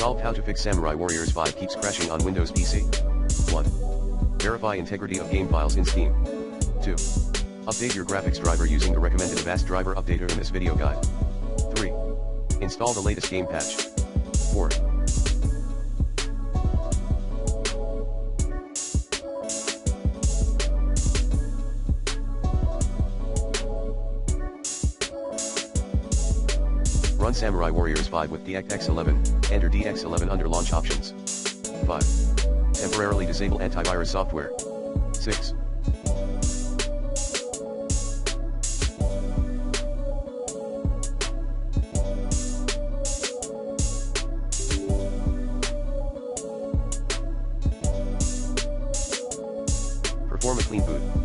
Solved how to fix Samurai Warriors 5 keeps crashing on Windows PC. 1. Verify integrity of game files in Steam. 2. Update your graphics driver using the recommended Avast driver updater in this video guide. 3. Install the latest game patch. 4. Run Samurai Warriors 5 with DirectX 11, enter DX11 under launch options. 5. Temporarily disable antivirus software. 6. Perform a clean boot.